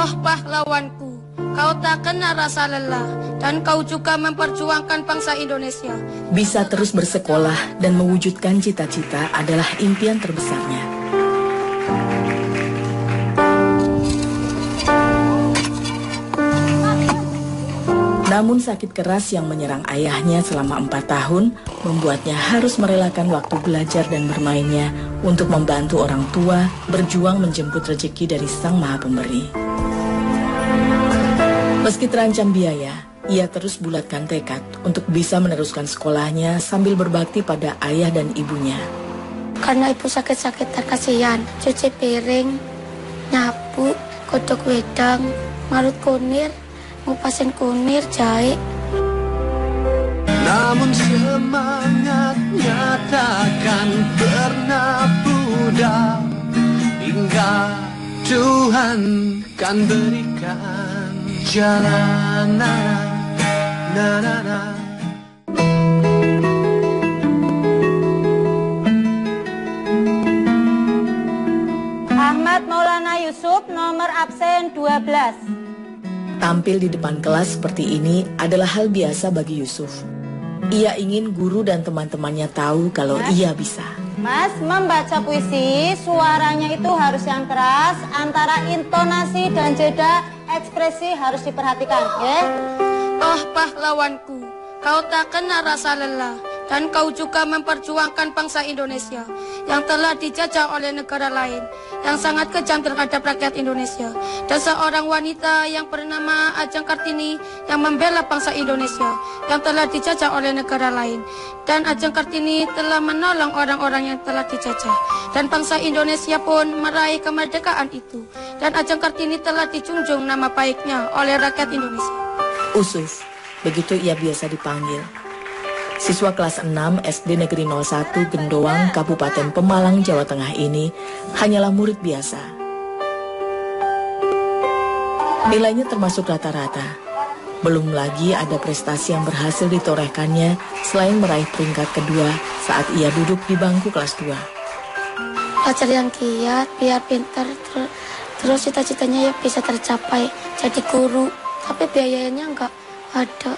Oh pahlawanku, kau tak kenal rasa lelah, dan kau juga memperjuangkan bangsa Indonesia. Bisa terus bersekolah dan mewujudkan cita-cita adalah impian terbesarnya. Namun sakit keras yang menyerang ayahnya selama 4 tahun membuatnya harus merelakan waktu belajar dan bermainnya untuk membantu orang tua berjuang menjemput rezeki dari Sang Maha Pemberi. Meski terancam biaya, ia terus bulatkan tekad untuk bisa meneruskan sekolahnya sambil berbakti pada ayah dan ibunya. Karena ibu sakit-sakit terkasihan, cuci piring, nyapu, kodok wedang, marut kunir, ngupasin kunir, jahit. Namun semangatnya takkan pernah pudar hingga Tuhan kan berikan jalan. Ahmad Maulana Yusuf, nomor absen 12. Tampil di depan kelas seperti ini adalah hal biasa bagi Yusuf. Ia ingin guru dan teman-temannya tahu kalau ia bisa. Mas, membaca puisi, suaranya itu harus yang keras, antara intonasi dan jeda ekspresi harus diperhatikan, ya? Oh pahlawanku, kau tak kenal rasa lelah, dan kau juga memperjuangkan bangsa Indonesia yang telah dijajah oleh negara lain, yang sangat kejam terhadap rakyat Indonesia. Dan seorang wanita yang bernama Ajeng Kartini yang membela bangsa Indonesia yang telah dijajah oleh negara lain. Dan Ajeng Kartini telah menolong orang-orang yang telah dijajah. Dan bangsa Indonesia pun meraih kemerdekaan itu. Dan Ajeng Kartini telah dijunjung nama baiknya oleh rakyat Indonesia. Usuf, begitu ia biasa dipanggil. Siswa kelas 6 SD Negeri 01 Gendoang, Kabupaten Pemalang, Jawa Tengah ini hanyalah murid biasa. Nilainya termasuk rata-rata. Belum lagi ada prestasi yang berhasil ditorehkannya selain meraih peringkat kedua saat ia duduk di bangku kelas 2. Belajar yang giat, biar pintar, terus cita-citanya ya bisa tercapai, jadi guru. Tapi biayanya nggak ada.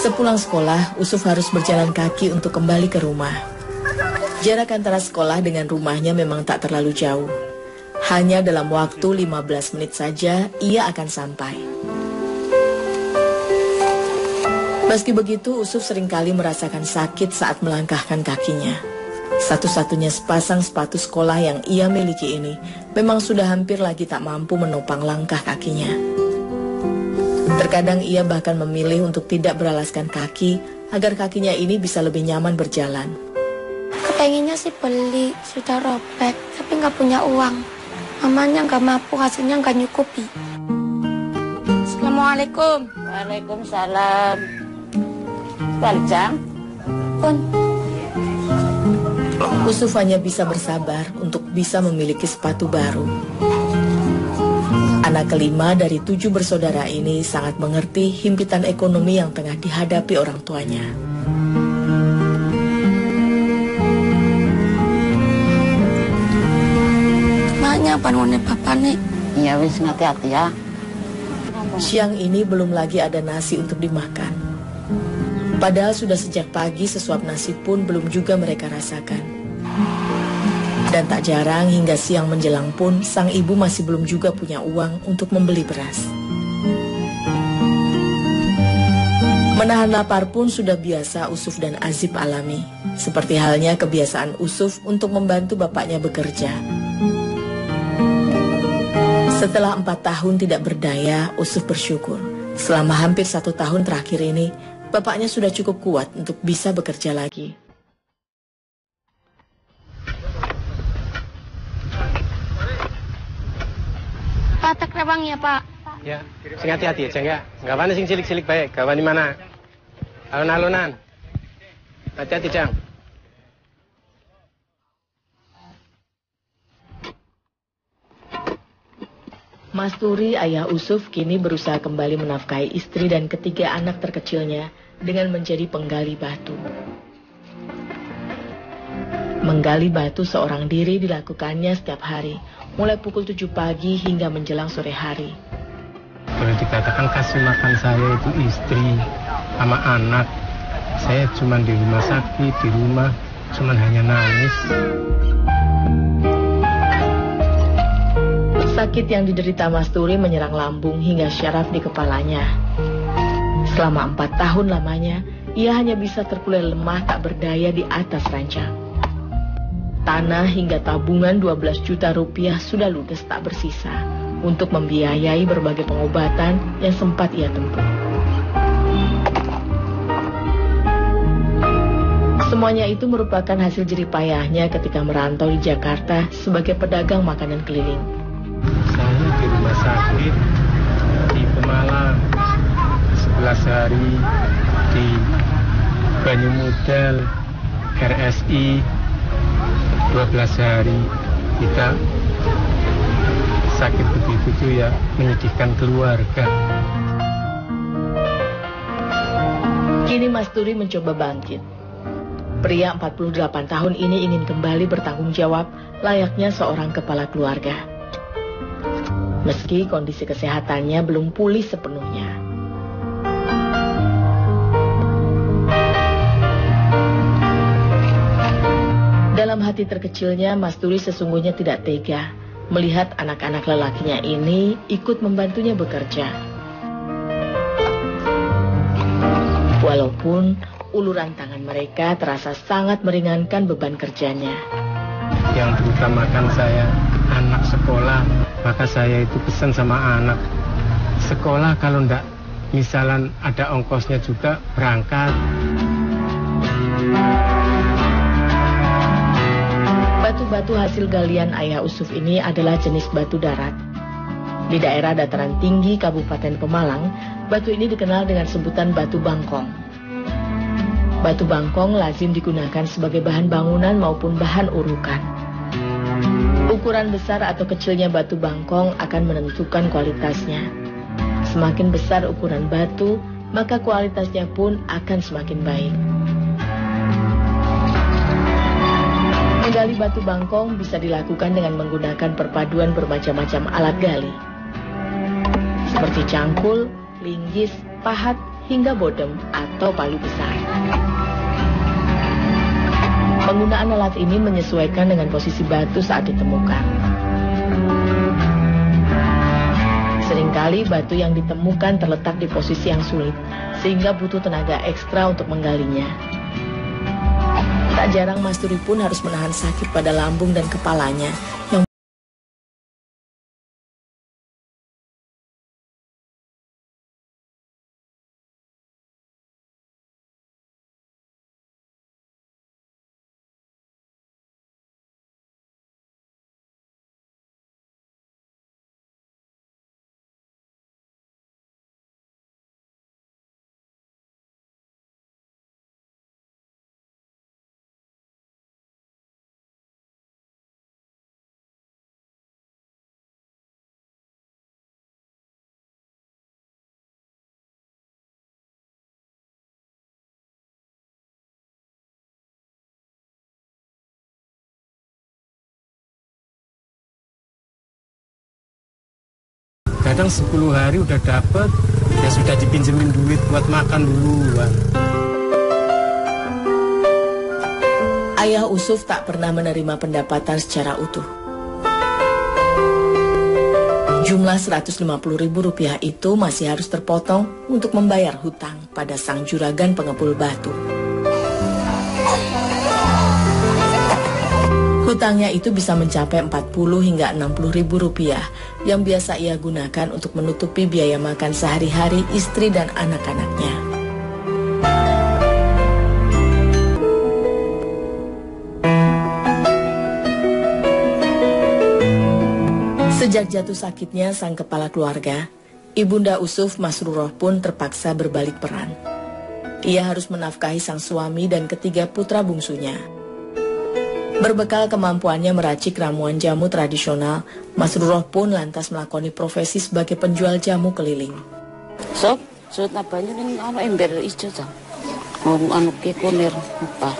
Sepulang sekolah, Usuf harus berjalan kaki untuk kembali ke rumah. Jarak antara sekolah dengan rumahnya memang tak terlalu jauh. Hanya dalam waktu 15 menit saja ia akan sampai. Meski begitu, Usuf seringkali merasakan sakit saat melangkahkan kakinya. Satu-satunya sepasang sepatu sekolah yang ia miliki ini memang sudah hampir lagi tak mampu menopang langkah kakinya. Terkadang ia bahkan memilih untuk tidak beralaskan kaki agar kakinya ini bisa lebih nyaman berjalan. Kepenginnya sih beli, sudah robek, tapi nggak punya uang. Mamanya nggak mampu, hasilnya nggak nyukupi. Assalamualaikum. Waalaikumsalam. Baljang. Pun. Usuf hanya bisa bersabar untuk bisa memiliki sepatu baru. Anak kelima dari 7 bersaudara ini sangat mengerti himpitan ekonomi yang tengah dihadapi orang tuanya. Maknya bangunin bapak nih. Iya wis, hati-hati ya. Siang ini belum lagi ada nasi untuk dimakan. Padahal sudah sejak pagi sesuap nasi pun belum juga mereka rasakan. Dan tak jarang hingga siang menjelang pun sang ibu masih belum juga punya uang untuk membeli beras. Menahan lapar pun sudah biasa Usuf dan Azib alami. Seperti halnya kebiasaan Usuf untuk membantu bapaknya bekerja. Setelah 4 tahun tidak berdaya, Usuf bersyukur. Selama hampir 1 tahun terakhir ini, bapaknya sudah cukup kuat untuk bisa bekerja lagi. Pak, tak rebang ya Pak. Ya, sing hati-hati aja ya. Nggak wani sing cilik-cilik baik, nggak wani mana. Alun-alunan. Hati-hati, Jang. Masturi, ayah Usuf, kini berusaha kembali menafkahi istri dan ketiga anak terkecilnya dengan menjadi penggali batu. Menggali batu seorang diri dilakukannya setiap hari, mulai pukul 7 pagi hingga menjelang sore hari. Boleh dikatakan kasih makan saya itu istri sama anak. Saya cuma di rumah sakit, di rumah cuma hanya nangis. Sakit yang diderita Masturi menyerang lambung hingga syaraf di kepalanya. Selama 4 tahun lamanya, ia hanya bisa terkulai lemah tak berdaya di atas ranjang. Tanah hingga tabungan 12 juta rupiah sudah ludes tak bersisa untuk membiayai berbagai pengobatan yang sempat ia tempuh. Semuanya itu merupakan hasil jerih payahnya ketika merantau di Jakarta sebagai pedagang makanan keliling. Saya di rumah sakit di Pemalang 11 hari, di Banyumodal RSI 12 hari. Kita sakit begitu tuh ya menyedihkan keluarga. Kini Masturi mencoba bangkit. Pria 48 tahun ini ingin kembali bertanggung jawab layaknya seorang kepala keluarga. Meski kondisi kesehatannya belum pulih sepenuhnya. Dalam hati terkecilnya, Masturi sesungguhnya tidak tega melihat anak-anak lelakinya ini ikut membantunya bekerja. Walaupun uluran tangan mereka terasa sangat meringankan beban kerjanya. Yang terutamakan saya anak sekolah, maka saya itu pesan sama anak sekolah kalau ndak misalnya ada ongkosnya juga berangkat. Batu-batu hasil galian ayah Usuf ini adalah jenis batu darat. Di daerah dataran tinggi Kabupaten Pemalang, batu ini dikenal dengan sebutan batu bangkong. Batu bangkong lazim digunakan sebagai bahan bangunan maupun bahan urukan. Ukuran besar atau kecilnya batu bangkong akan menentukan kualitasnya. Semakin besar ukuran batu, maka kualitasnya pun akan semakin baik. Menggali batu bangkong bisa dilakukan dengan menggunakan perpaduan bermacam-macam alat gali. Seperti cangkul, linggis, pahat, hingga bodem atau palu besar. Penggunaan alat ini menyesuaikan dengan posisi batu saat ditemukan. Seringkali batu yang ditemukan terletak di posisi yang sulit, sehingga butuh tenaga ekstra untuk menggalinya. Tak jarang Masturi pun harus menahan sakit pada lambung dan kepalanya yang Kadang 10 hari udah dapet, ya sudah dipinjemin duit buat makan duluan. ayah Usuf tak pernah menerima pendapatan secara utuh. Jumlah Rp150.000 itu masih harus terpotong untuk membayar hutang pada sang juragan pengepul batu. Hutangnya itu bisa mencapai Rp40 hingga Rp60.000 yang biasa ia gunakan untuk menutupi biaya makan sehari-hari istri dan anak-anaknya. Sejak jatuh sakitnya sang kepala keluarga, Ibunda Usuf Masruroh pun terpaksa berbalik peran. Ia harus menafkahi sang suami dan ketiga putra bungsunya. Berbekal kemampuannya meracik ramuan jamu tradisional, Mas Ruroh pun lantas melakoni profesi sebagai penjual jamu keliling. Sob, na banyu ning ember ijo ta. Anu ke kunir apa.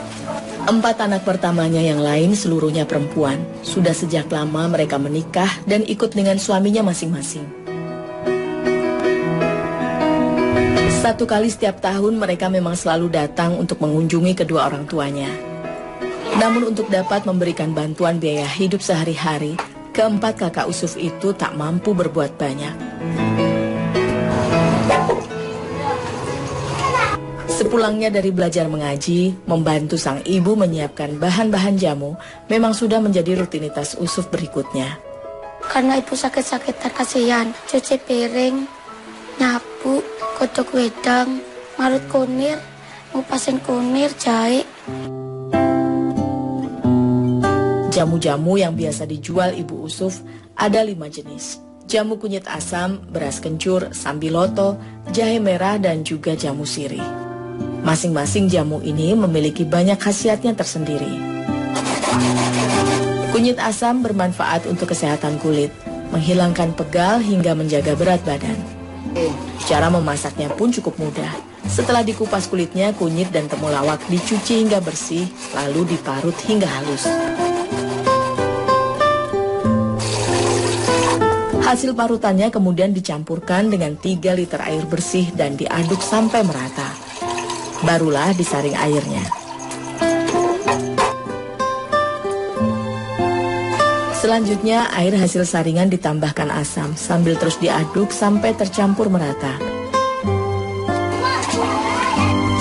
4 anak pertamanya yang lain seluruhnya perempuan. Sudah sejak lama mereka menikah dan ikut dengan suaminya masing-masing. Satu kali setiap tahun mereka memang selalu datang untuk mengunjungi kedua orang tuanya. Namun untuk dapat memberikan bantuan biaya hidup sehari-hari, keempat kakak Usuf itu tak mampu berbuat banyak. Sepulangnya dari belajar mengaji, membantu sang ibu menyiapkan bahan-bahan jamu memang sudah menjadi rutinitas Usuf berikutnya. Karena ibu sakit-sakitan kasihan, cuci piring, nyapu, kodok wedang, marut kunir, ngupasin kunir, jahit. Jamu-jamu yang biasa dijual Ibu Usuf ada 5 jenis. Jamu kunyit asam, beras kencur, sambiloto, jahe merah, dan juga jamu sirih. Masing-masing jamu ini memiliki banyak khasiatnya tersendiri. Kunyit asam bermanfaat untuk kesehatan kulit, menghilangkan pegal hingga menjaga berat badan. Cara memasaknya pun cukup mudah. Setelah dikupas kulitnya, kunyit dan temulawak dicuci hingga bersih, lalu diparut hingga halus. Hasil parutannya kemudian dicampurkan dengan 3 liter air bersih dan diaduk sampai merata. Barulah disaring airnya. Selanjutnya, air hasil saringan ditambahkan asam sambil terus diaduk sampai tercampur merata.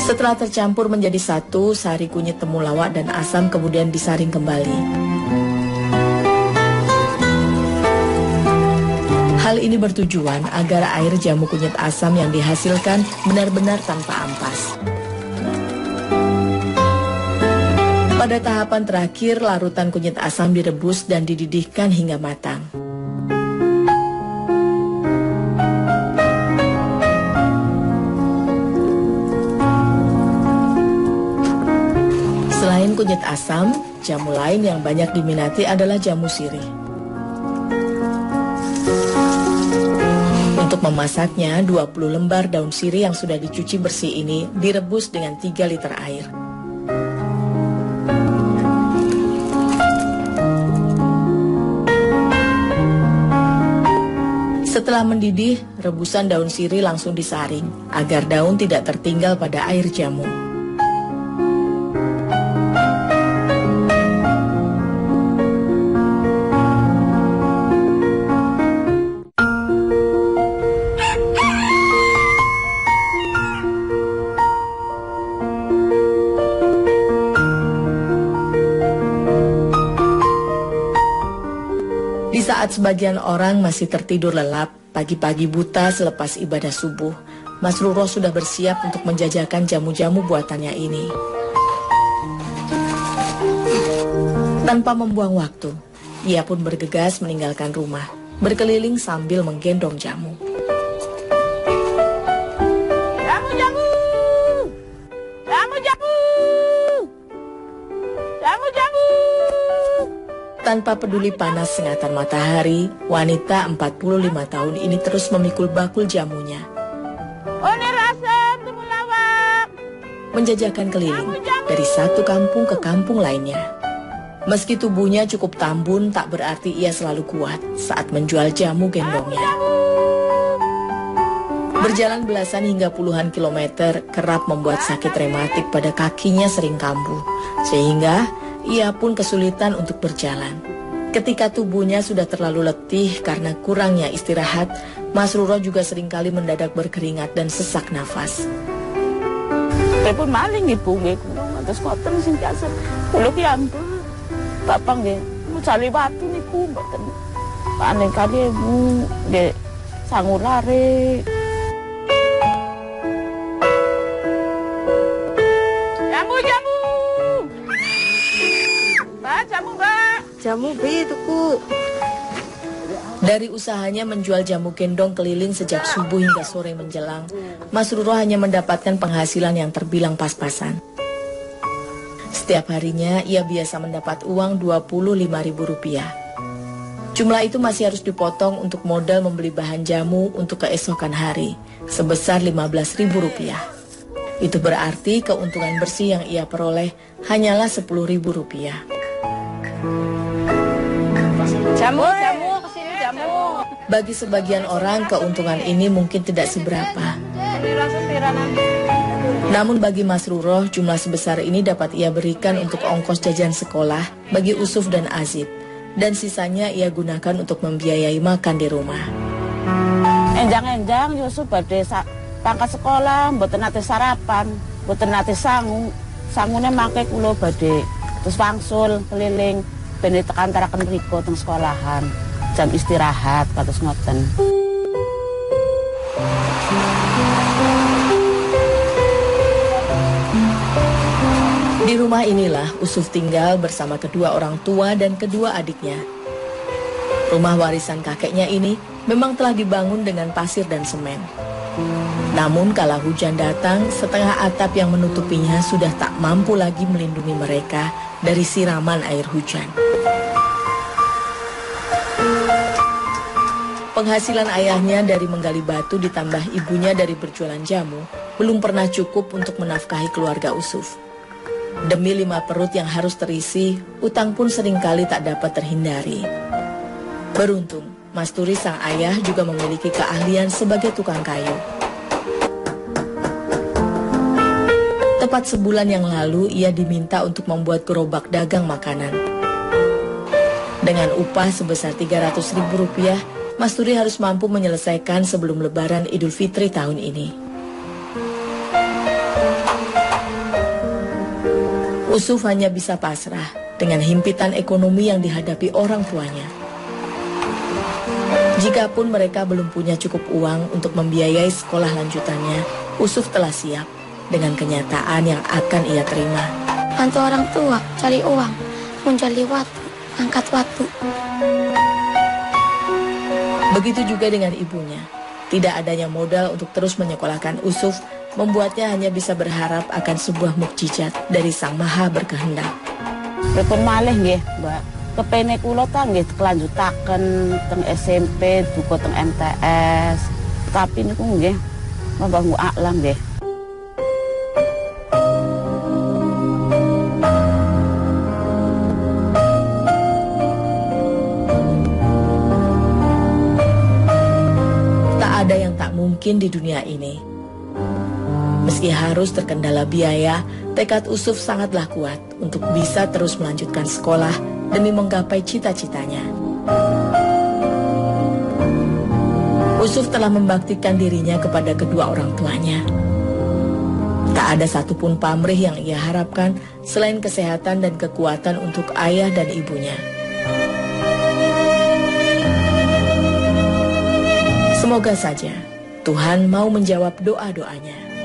Setelah tercampur menjadi satu, sari kunyit temulawak dan asam kemudian disaring kembali. Hal ini bertujuan agar air jamu kunyit asam yang dihasilkan benar-benar tanpa ampas. Pada tahapan terakhir, larutan kunyit asam direbus dan dididihkan hingga matang. Selain kunyit asam, jamu lain yang banyak diminati adalah jamu sirih. Untuk memasaknya, 20 lembar daun sirih yang sudah dicuci bersih ini direbus dengan 3 liter air. Setelah mendidih, rebusan daun sirih langsung disaring agar daun tidak tertinggal pada air jamu. Di saat sebagian orang masih tertidur lelap, pagi-pagi buta selepas ibadah subuh, Mas Ruroh sudah bersiap untuk menjajakan jamu-jamu buatannya ini. Tanpa membuang waktu, ia pun bergegas meninggalkan rumah, berkeliling sambil menggendong jamu. Jamu-jamu! Jamu-jamu! Jamu-jamu! Tanpa peduli panas sengatan matahari, wanita 45 tahun ini terus memikul bakul jamunya. Menjajakan keliling dari satu kampung ke kampung lainnya. Meski tubuhnya cukup tambun, tak berarti ia selalu kuat saat menjual jamu gendongnya. Berjalan belasan hingga puluhan kilometer kerap membuat sakit rematik pada kakinya sering kambuh, sehingga ia pun kesulitan untuk berjalan. Ketika tubuhnya sudah terlalu letih karena kurangnya istirahat, Mas Ruroh juga seringkali mendadak berkeringat dan sesak nafas. Telepon maling ibu nggih kula terus ngoten sing biasa. Kula ki ampun. Bapak nggih cari watu niku mboten. Paling kali nggih sangu lare. Jamu-jamu. Mbak, jamu, Mbak. Jamu bi tuku. Dari usahanya menjual jamu gendong keliling sejak subuh hingga sore menjelang, Mas Ruroh hanya mendapatkan penghasilan yang terbilang pas-pasan. Setiap harinya ia biasa mendapat uang Rp25.000. Jumlah itu masih harus dipotong untuk modal membeli bahan jamu untuk keesokan hari, sebesar Rp15.000. Itu berarti keuntungan bersih yang ia peroleh hanyalah Rp10.000. Jamu, kesini jamu. Bagi sebagian orang, keuntungan ini mungkin tidak seberapa. Namun bagi Mas Ruroh, jumlah sebesar ini dapat ia berikan untuk ongkos jajan sekolah bagi Usuf dan Azib, dan sisanya ia gunakan untuk membiayai makan di rumah. Enjang-enjang Yusuf badhe pangkat sekolah, mboten nate sarapan, mboten nate sangu. Sangune mangke kula badhe terus wangsul keliling ben tekan-taraken mriku teng sekolahan. Jam istirahat kados ngoten. Di rumah inilah Usuf tinggal bersama kedua orang tua dan kedua adiknya. Rumah warisan kakeknya ini memang telah dibangun dengan pasir dan semen. Namun kala hujan datang, setengah atap yang menutupinya sudah tak mampu lagi melindungi mereka dari siraman air hujan. Penghasilan ayahnya dari menggali batu ditambah ibunya dari berjualan jamu belum pernah cukup untuk menafkahi keluarga Usuf. Demi 5 perut yang harus terisi, utang pun seringkali tak dapat terhindari. Beruntung, Mas Turi sang ayah juga memiliki keahlian sebagai tukang kayu. Tepat sebulan yang lalu, ia diminta untuk membuat gerobak dagang makanan. Dengan upah sebesar Rp300.000, Mas Turi harus mampu menyelesaikan sebelum Lebaran Idul Fitri tahun ini. Usuf hanya bisa pasrah dengan himpitan ekonomi yang dihadapi orang tuanya. Jikapun mereka belum punya cukup uang untuk membiayai sekolah lanjutannya, Usuf telah siap dengan kenyataan yang akan ia terima. Bantu orang tua, cari uang, menjali watu, angkat watu. Begitu juga dengan ibunya. Tidak adanya modal untuk terus menyekolahkan Usuf membuatnya hanya bisa berharap akan sebuah mukjizat dari Sang Maha Berkehendak. Pripun malih nggih, Mbak. Kepene kula ta nggih kelanjutaken teng SMP, duka teng MTS. Tapi niku nggih Wallahu a'lam nggih. Tak ada yang tak mungkin di dunia ini. Meski harus terkendala biaya, tekad Usuf sangatlah kuat untuk bisa terus melanjutkan sekolah demi menggapai cita-citanya. Usuf telah membaktikan dirinya kepada kedua orang tuanya. Tak ada satupun pamrih yang ia harapkan selain kesehatan dan kekuatan untuk ayah dan ibunya. Semoga saja Tuhan mau menjawab doa-doanya.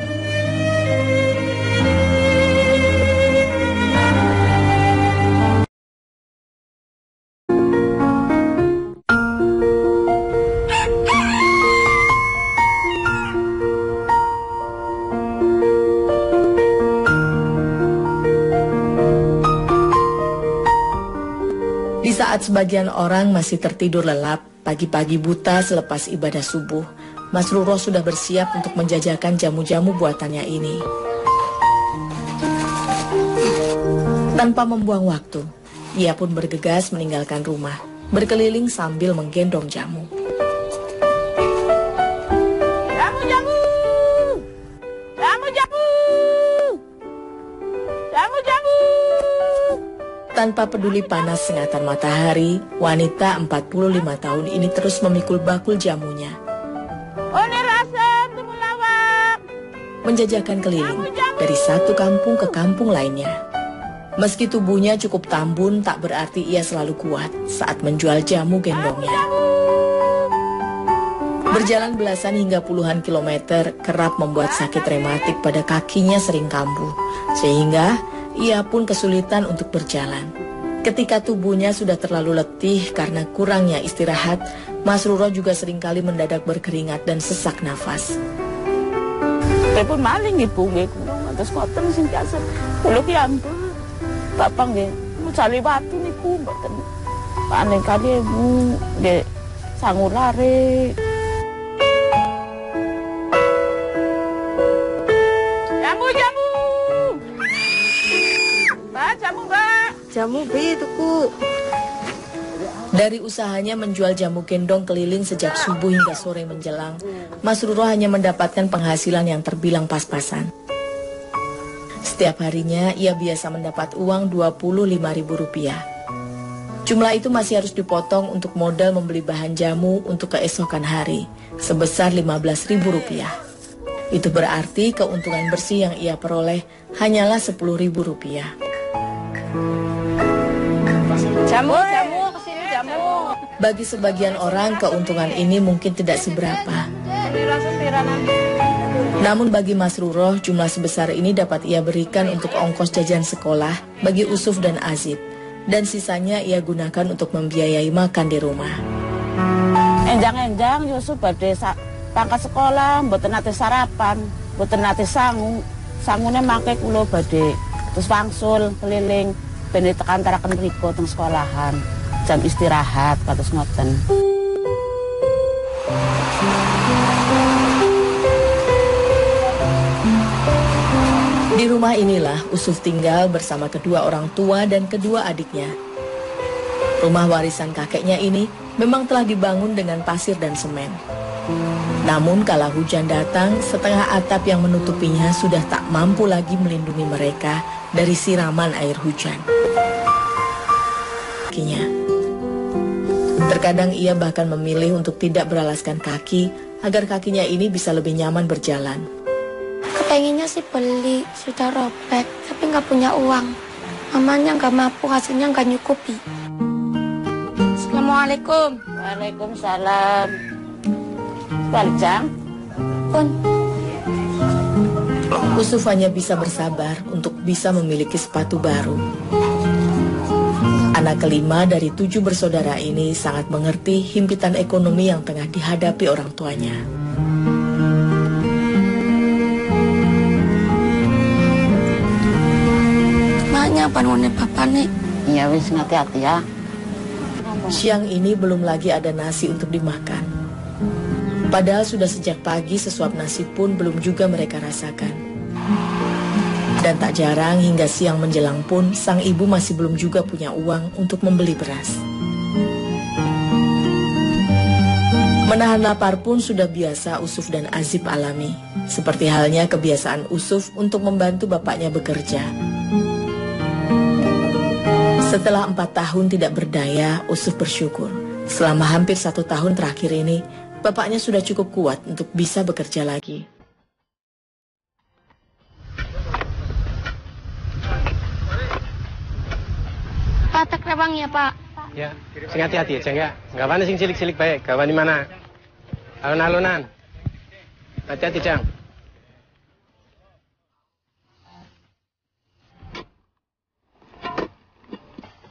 Di saat sebagian orang masih tertidur lelap, pagi-pagi buta selepas ibadah subuh, Mas Ruroh sudah bersiap untuk menjajakan jamu-jamu buatannya ini. Tanpa membuang waktu, ia pun bergegas meninggalkan rumah, berkeliling sambil menggendong jamu. Jamu-jamu! Jamu-jamu! Jamu-jamu! Tanpa peduli panas sengatan matahari, wanita 45 tahun ini terus memikul bakul jamunya. Menjajakan keliling dari satu kampung ke kampung lainnya. Meski tubuhnya cukup tambun, tak berarti ia selalu kuat saat menjual jamu gendongnya. Berjalan belasan hingga puluhan kilometer kerap membuat sakit rematik pada kakinya sering kambuh, sehingga ia pun kesulitan untuk berjalan. Ketika tubuhnya sudah terlalu letih karena kurangnya istirahat, Mas Ruroh juga seringkali mendadak berkeringat dan sesak nafas. Pripun maling ibu nggih kula ngantos koten sing biasa. Kula ki ampun. Bapak nggih mencari batu niku mboten. Panen kali nggih sangu lare. Jamu. Mbak, jamu, Mbak. Jamu B tuku. Dari usahanya menjual jamu gendong keliling sejak subuh hingga sore menjelang, Mas Ruro hanya mendapatkan penghasilan yang terbilang pas-pasan. Setiap harinya ia biasa mendapat uang Rp25.000. Jumlah itu masih harus dipotong untuk modal membeli bahan jamu untuk keesokan hari, sebesar Rp15.000. Itu berarti keuntungan bersih yang ia peroleh hanyalah Rp10.000. Jamu, kesini jamu. Bagi sebagian orang, keuntungan ini mungkin tidak seberapa. Namun bagi Mas Ruro, jumlah sebesar ini dapat ia berikan untuk ongkos jajan sekolah bagi Usuf dan Azib. Dan sisanya ia gunakan untuk membiayai makan di rumah. Enjang-enjang Yusuf badhe pangkat sekolah, mboten nate sarapan, mboten nate sangu. Sangune mangke kula badhe terus wangsul keliling ben tekan-teraken mriku teng sekolahan. Jam istirahat kados ngoten. Di rumah inilah Usuf tinggal bersama kedua orang tua dan kedua adiknya. Rumah warisan kakeknya ini memang telah dibangun dengan pasir dan semen. Namun kala hujan datang, setengah atap yang menutupinya sudah tak mampu lagi melindungi mereka dari siraman air hujan. Terkadang ia bahkan memilih untuk tidak beralaskan kaki agar kakinya ini bisa lebih nyaman berjalan. Pengennya sih beli, sudah robek, tapi nggak punya uang. Mamanya nggak mampu, hasilnya nggak nyukupi. Assalamualaikum. Waalaikumsalam. Balik jam. Pun, Usuf hanya bisa bersabar untuk bisa memiliki sepatu baru. Anak kelima dari 7 bersaudara ini sangat mengerti himpitan ekonomi yang tengah dihadapi orang tuanya. bangunin papa nih. Iya wis hati-hati ya. Siang ini belum lagi ada nasi untuk dimakan. Padahal sudah sejak pagi sesuap nasi pun belum juga mereka rasakan. Dan tak jarang hingga siang menjelang pun sang ibu masih belum juga punya uang untuk membeli beras. Menahan lapar pun sudah biasa Usuf dan Azib alami. Seperti halnya kebiasaan Usuf untuk membantu bapaknya bekerja. Setelah 4 tahun tidak berdaya, Usuf bersyukur. Selama hampir 1 tahun terakhir ini, bapaknya sudah cukup kuat untuk bisa bekerja lagi. Pak, tak rewang ya Pak. Ya, sing hati-hati aja enggak. Enggak apa sing cilik-cilik baik. Gawan di mana? Alun-alunan. Hati-hati, Jang.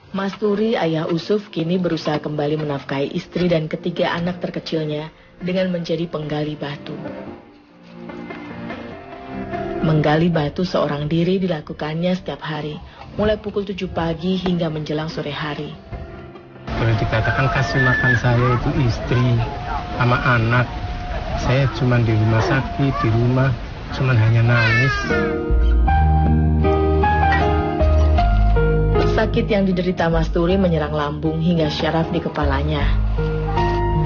Mas Turi, ayah Usuf, kini berusaha kembali menafkahi istri dan ketiga anak terkecilnya dengan menjadi penggali batu. Menggali batu seorang diri dilakukannya setiap hari, mulai pukul 7 pagi hingga menjelang sore hari. Boleh dikatakan kasih makan saya itu istri sama anak. Saya cuma di rumah sakit, di rumah cuma hanya nangis. Sakit yang diderita Mas Turi menyerang lambung hingga syaraf di kepalanya.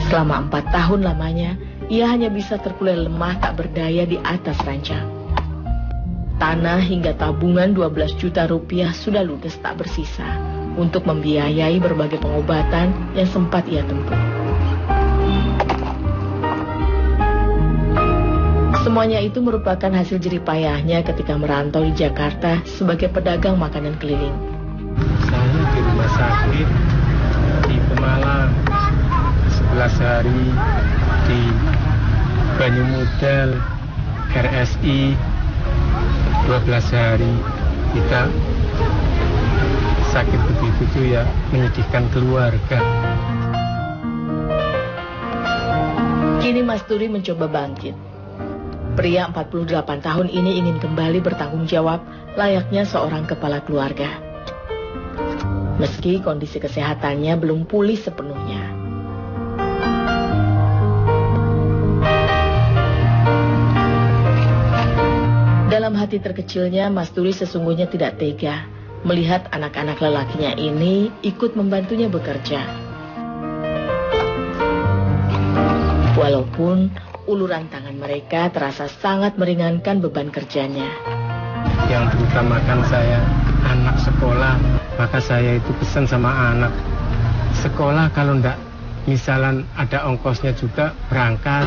Selama 4 tahun lamanya, ia hanya bisa terkulai lemah tak berdaya di atas ranjang. Tanah hingga tabungan 12 juta rupiah sudah ludes tak bersisa untuk membiayai berbagai pengobatan yang sempat ia tempuh. Semuanya itu merupakan hasil jerih payahnya ketika merantau di Jakarta sebagai pedagang makanan keliling. Saya di rumah sakit di Pemalang 11 hari, di Banyumodal RSI 12 hari. Kita sakit begitu tuh ya menyedihkan keluarga. Kini Mas Turi mencoba bangkit. Pria 48 tahun ini ingin kembali bertanggung jawab layaknya seorang kepala keluarga. meski kondisi kesehatannya belum pulih sepenuhnya. Dalam hati terkecilnya, Mas Turi sesungguhnya tidak tega melihat anak-anak lelakinya ini ikut membantunya bekerja. Walaupun uluran tangan mereka terasa sangat meringankan beban kerjanya. Yang diutamakan saya anak sekolah, maka saya itu pesan sama anak sekolah kalau ndak misalnya ada ongkosnya juga berangkat.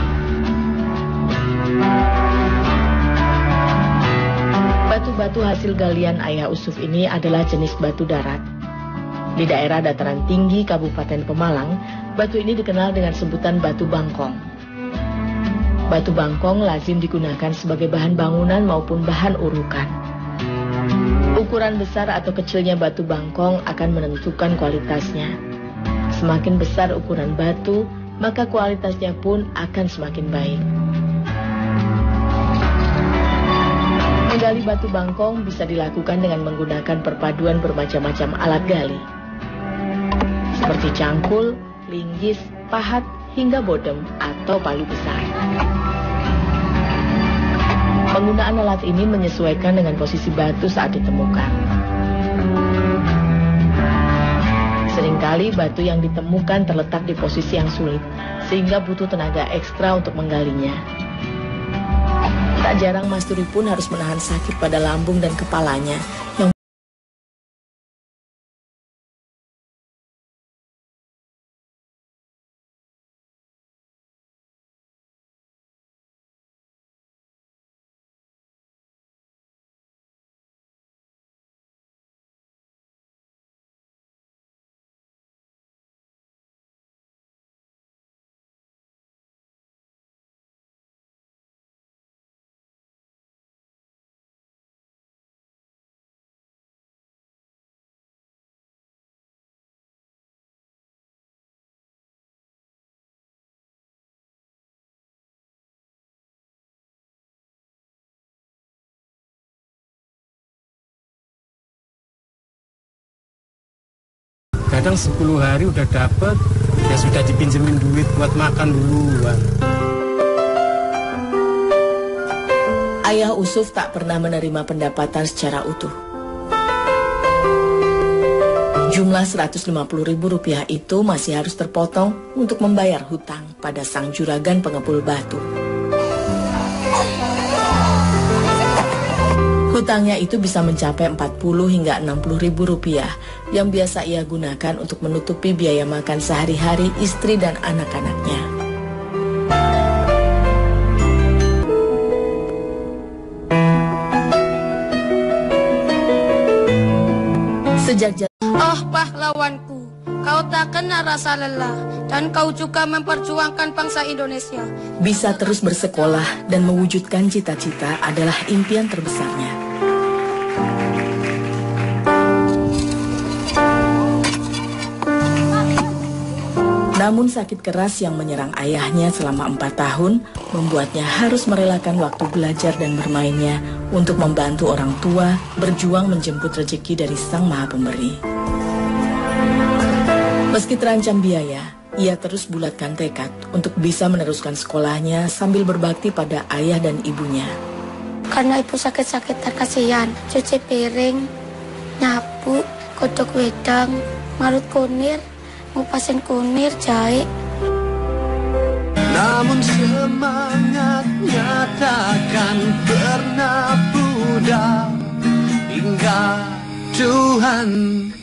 Batu-batu hasil galian ayah Usuf ini adalah jenis batu darat. Di daerah dataran tinggi Kabupaten Pemalang, batu ini dikenal dengan sebutan batu bangkong. Batu bangkong lazim digunakan sebagai bahan bangunan maupun bahan urukan. Ukuran besar atau kecilnya batu bangkong akan menentukan kualitasnya. Semakin besar ukuran batu, maka kualitasnya pun akan semakin baik. Menggali batu bangkong bisa dilakukan dengan menggunakan perpaduan bermacam-macam alat gali, seperti cangkul, linggis, pahat, hingga bodem atau palu besar. Penggunaan alat ini menyesuaikan dengan posisi batu saat ditemukan. Seringkali batu yang ditemukan terletak di posisi yang sulit, sehingga butuh tenaga ekstra untuk menggalinya. Tak jarang Mas Turi pun harus menahan sakit pada lambung dan kepalanya yang kadang 10 hari udah dapet, ya sudah dipinjemin duit buat makan duluan. Ayah Usuf tak pernah menerima pendapatan secara utuh. Jumlah Rp150.000 itu masih harus terpotong untuk membayar hutang pada sang juragan pengepul batu. Hutangnya itu bisa mencapai Rp40 hingga Rp60.000 yang biasa ia gunakan untuk menutupi biaya makan sehari-hari istri dan anak-anaknya. Sejak Oh pahlawanku, kau tak kenal rasa lelah dan kau juga memperjuangkan bangsa Indonesia. Bisa terus bersekolah dan mewujudkan cita-cita adalah impian terbesarnya. Namun sakit keras yang menyerang ayahnya selama 4 tahun membuatnya harus merelakan waktu belajar dan bermainnya untuk membantu orang tua berjuang menjemput rezeki dari Sang Maha Pemberi. Meski terancam biaya, ia terus bulatkan tekad untuk bisa meneruskan sekolahnya sambil berbakti pada ayah dan ibunya. Karena ibu sakit-sakit kasihan, cuci piring, nyapu, kodok wedang, marut kunir, ngupasin kunir, jahit. Namun semangatnya takkan pernah pudar hingga Tuhan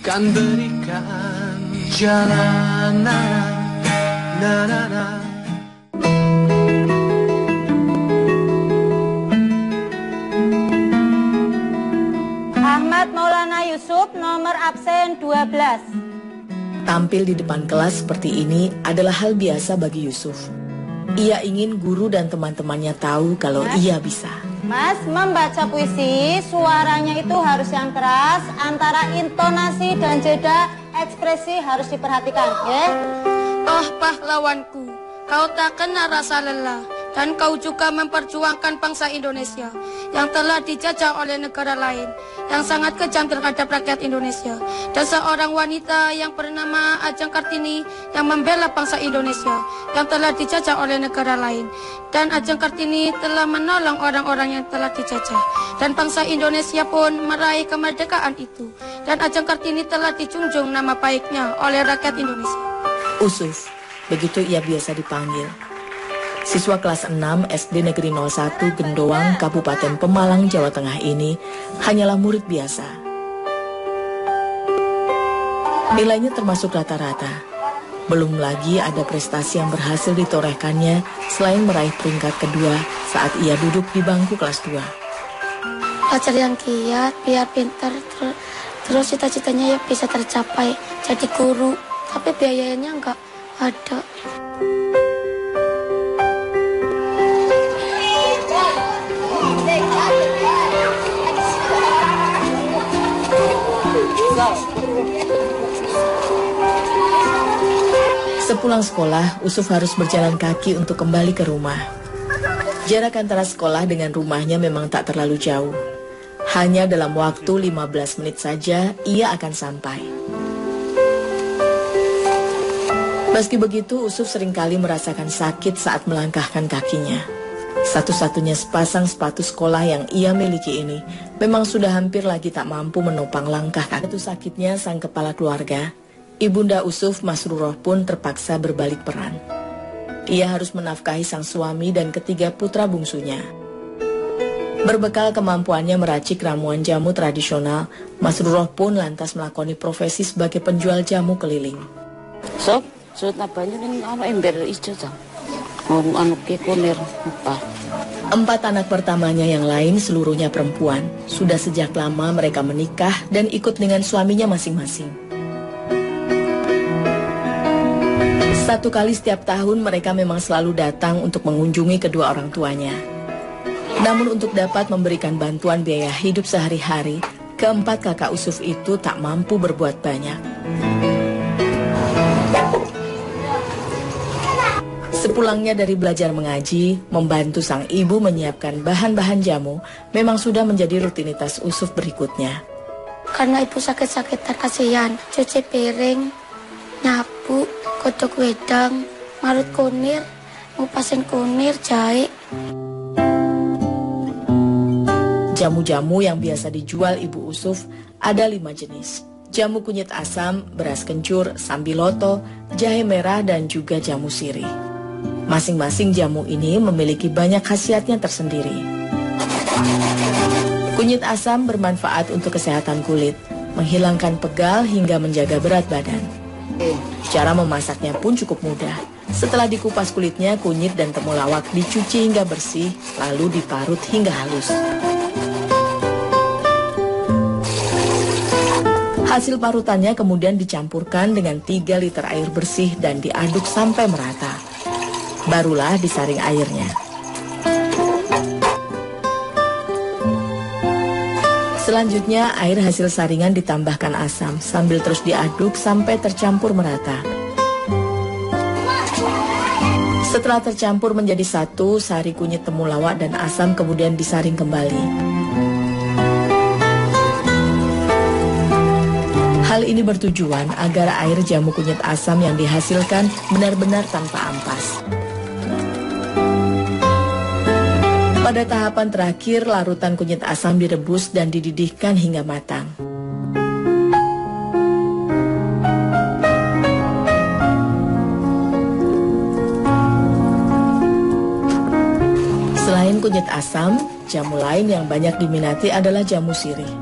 kan berikan jalan. Ahmad Maulana Yusuf, nomor absen 12. Tampil di depan kelas seperti ini adalah hal biasa bagi Yusuf. Ia ingin guru dan teman-temannya tahu kalau ia bisa. Mas, membaca puisi, suaranya itu harus yang keras, antara intonasi dan jeda ekspresi harus diperhatikan, ya? Oh pahlawanku, kau tak kenal rasa lelah dan kau juga memperjuangkan bangsa Indonesia yang telah dijajah oleh negara lain yang sangat kejam terhadap rakyat Indonesia, dan seorang wanita yang bernama Ajeng Kartini yang membela bangsa Indonesia yang telah dijajah oleh negara lain, dan Ajeng Kartini telah menolong orang-orang yang telah dijajah, dan bangsa Indonesia pun meraih kemerdekaan itu, dan Ajeng Kartini telah dijunjung nama baiknya oleh rakyat Indonesia. Usuf, begitu ia biasa dipanggil. Siswa kelas 6 SD Negeri 01 Gendoang, Kabupaten Pemalang, Jawa Tengah ini hanyalah murid biasa. Nilainya termasuk rata-rata. Belum lagi ada prestasi yang berhasil ditorehkannya selain meraih peringkat kedua saat ia duduk di bangku kelas 2. Belajar yang giat, biar pintar, terus cita-citanya ya bisa tercapai, jadi guru. Tapi biayanya nggak ada. Sepulang sekolah, Usuf harus berjalan kaki untuk kembali ke rumah. Jarak antara sekolah dengan rumahnya memang tak terlalu jauh. Hanya dalam waktu 15 menit saja ia akan sampai. Meski begitu, Usuf seringkali merasakan sakit saat melangkahkan kakinya. Satu-satunya sepasang sepatu sekolah yang ia miliki ini memang sudah hampir lagi tak mampu menopang langkah kaki. Itu sakitnya sang kepala keluarga, Ibunda Usuf, Masruroh pun terpaksa berbalik peran. Ia harus menafkahi sang suami dan ketiga putra bungsunya. Berbekal kemampuannya meracik ramuan jamu tradisional, Masruroh pun lantas melakoni profesi sebagai penjual jamu keliling. Sob, nabanya ning ember ijo ta. Anu ke kunir apa. 4 anak pertamanya yang lain seluruhnya perempuan. Sudah sejak lama mereka menikah dan ikut dengan suaminya masing-masing. Satu kali setiap tahun mereka memang selalu datang untuk mengunjungi kedua orang tuanya. Namun untuk dapat memberikan bantuan biaya hidup sehari-hari, keempat kakak Usuf itu tak mampu berbuat banyak. Sepulangnya dari belajar mengaji, membantu sang ibu menyiapkan bahan-bahan jamu memang sudah menjadi rutinitas Usuf berikutnya. Karena ibu sakit-sakitan kasihan, cuci piring, nyapu, godok wedang, marut kunir, ngupasin kunir, jahit. Jamu-jamu yang biasa dijual Ibu Usuf ada 5 jenis. Jamu kunyit asam, beras kencur, sambiloto, jahe merah, dan juga jamu sirih. Masing-masing jamu ini memiliki banyak khasiatnya tersendiri. Kunyit asam bermanfaat untuk kesehatan kulit, menghilangkan pegal hingga menjaga berat badan. Cara memasaknya pun cukup mudah. Setelah dikupas kulitnya, kunyit dan temulawak dicuci hingga bersih, lalu diparut hingga halus. Hasil parutannya kemudian dicampurkan dengan 3 liter air bersih dan diaduk sampai merata. Barulah disaring airnya. Selanjutnya, air hasil saringan ditambahkan asam sambil terus diaduk sampai tercampur merata. Setelah tercampur menjadi satu, sari kunyit temulawak dan asam kemudian disaring kembali. Hal ini bertujuan agar air jamu kunyit asam yang dihasilkan benar-benar tanpa ampas. Pada tahapan terakhir, larutan kunyit asam direbus dan dididihkan hingga matang. Selain kunyit asam, jamu lain yang banyak diminati adalah jamu sirih.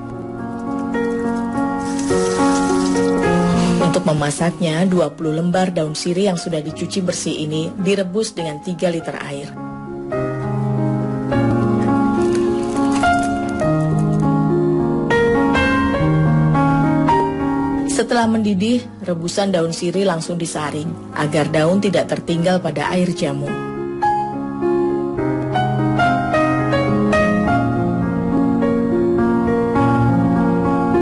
Untuk memasaknya, 20 lembar daun sirih yang sudah dicuci bersih ini direbus dengan 3 liter air. Setelah mendidih, rebusan daun sirih langsung disaring agar daun tidak tertinggal pada air jamu.